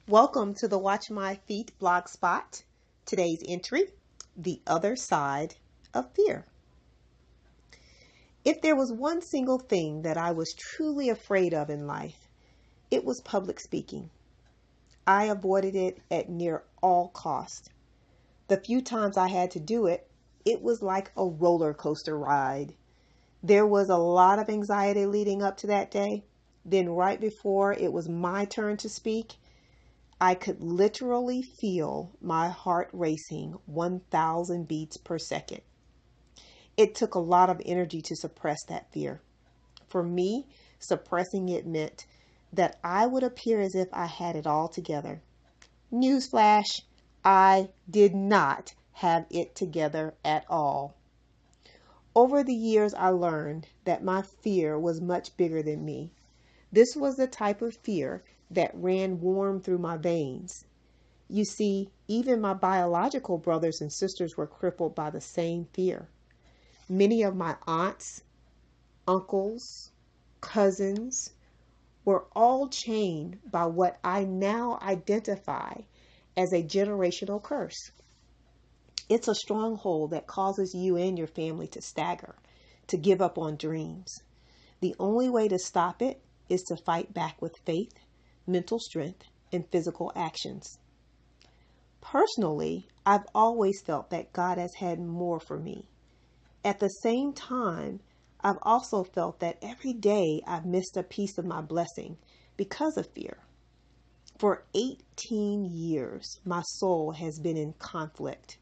Welcome to the Watch My Feet blog spot. Today's entry, The Other Side of Fear. If there was one single thing that I was truly afraid of in life, it was public speaking. I avoided it at near all cost. The few times I had to do it, it was like a roller coaster ride. There was a lot of anxiety leading up to that day. Then right before it was my turn to speak, I could literally feel my heart racing 1,000 beats per second. It took a lot of energy to suppress that fear. For me, suppressing it meant that I would appear as if I had it all together. Newsflash, I did not have it together at all. Over the years, I learned that my fear was much bigger than me. This was the type of fear that ran warm through my veins. You see, even my biological brothers and sisters were crippled by the same fear. Many of my aunts, uncles, cousins were all chained by what I now identify as a generational curse. It's a stronghold that causes you and your family to stagger, to give up on dreams. The only way to stop it is to fight back with faith, mental strength, and physical actions. Personally, I've always felt that God has had more for me. At the same time, I've also felt that every day I've missed a piece of my blessing because of fear. For 18 years, my soul has been in conflict,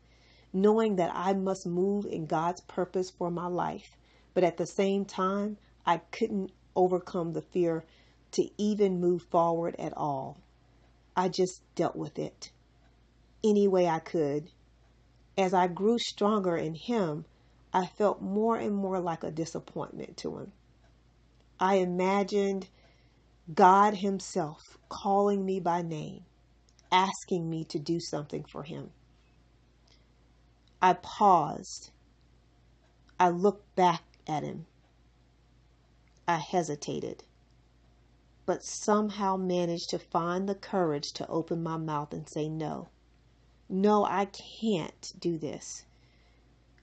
knowing that I must move in God's purpose for my life, but at the same time, I couldn't overcome the fear to even move forward at all. I just dealt with it any way I could. As I grew stronger in Him, I felt more and more like a disappointment to Him. I imagined God Himself calling me by name, asking me to do something for Him. I paused. I looked back at Him. I hesitated, but somehow managed to find the courage to open my mouth and say no. No, I can't do this.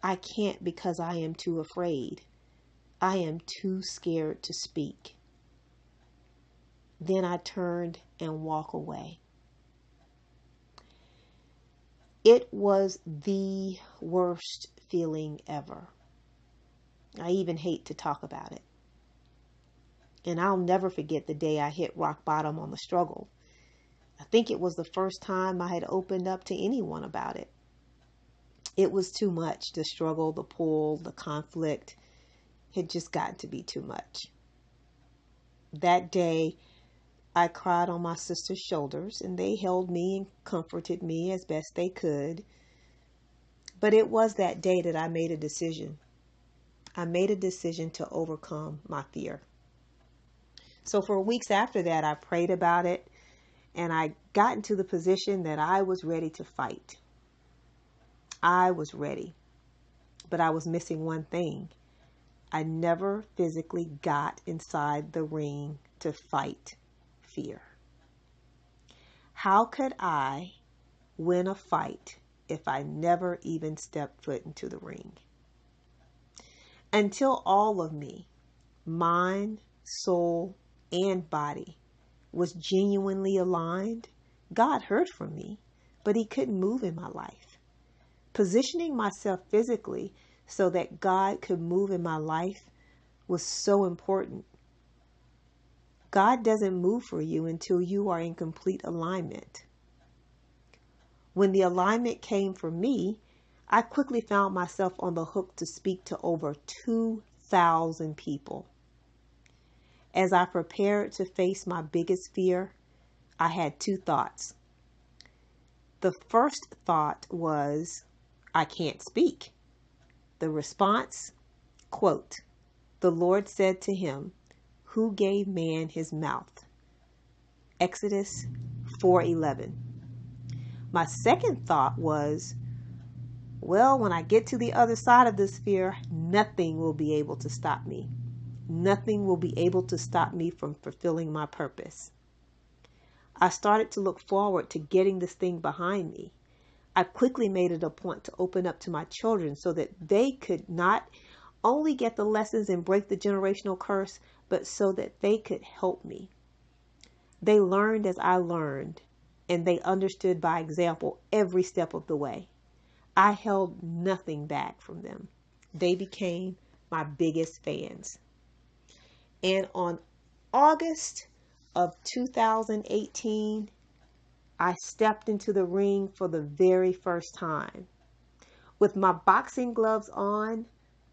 I can't because I am too afraid. I am too scared to speak. Then I turned and walked away. It was the worst feeling ever. I even hate to talk about it. And I'll never forget the day I hit rock bottom on the struggle. I think it was the first time I had opened up to anyone about it. It was too much. The struggle, the pull, the conflict had just gotten to be too much. That day, I cried on my sister's shoulders, and they held me and comforted me as best they could. But it was that day that I made a decision. I made a decision to overcome my fear. So for weeks after that, I prayed about it, and I got into the position that I was ready to fight. I was ready, but I was missing one thing. I never physically got inside the ring to fight fear. How could I win a fight if I never even stepped foot into the ring? Until all of me, mind, soul, and body, was genuinely aligned, God heard from me, but He couldn't move in my life. Positioning myself physically so that God could move in my life was so important. God doesn't move for you until you are in complete alignment. When the alignment came for me, I quickly found myself on the hook to speak to over 2,000 people. As I prepared to face my biggest fear, I had two thoughts. The first thought was, I can't speak. The response, quote, "The Lord said to him, 'Who gave man his mouth?'" Exodus 4:11. My second thought was, well, when I get to the other side of this fear, nothing will be able to stop me. Nothing will be able to stop me from fulfilling my purpose. I started to look forward to getting this thing behind me. I quickly made it a point to open up to my children so that they could not only get the lessons and break the generational curse, but so that they could help me. They learned as I learned, and they understood by example every step of the way. I held nothing back from them. They became my biggest fans. And on August of 2018, I stepped into the ring for the very first time. With my boxing gloves on,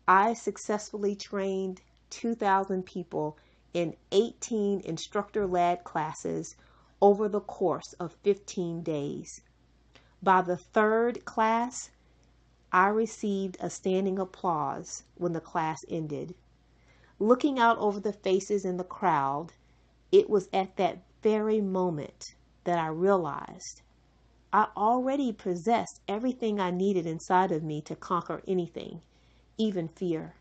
I successfully trained 2,000 people in 18 instructor-led classes over the course of 15 days. By the third class, I received a standing applause when the class ended. Looking out over the faces in the crowd, it was at that very moment that I realized I already possessed everything I needed inside of me to conquer anything, even fear.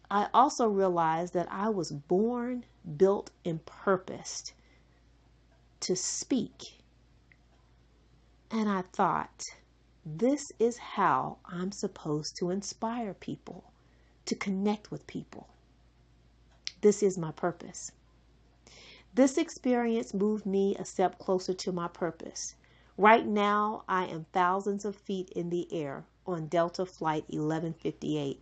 I also realized that I was born, built, and purposed to speak. And I thought, this is how I'm supposed to inspire people, to connect with people. This is my purpose. This experience moved me a step closer to my purpose. Right now, I am thousands of feet in the air on Delta Flight 1158.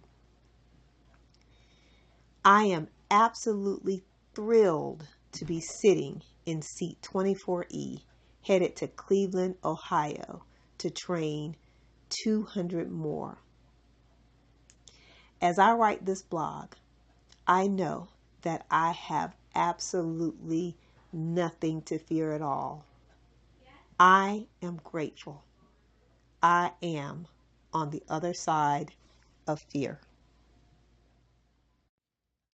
I am absolutely thrilled to be sitting in seat 24E, headed to Cleveland, Ohio, to train 200 more. As I write this blog, I know that I have absolutely nothing to fear at all. I am grateful. I am on the other side of fear.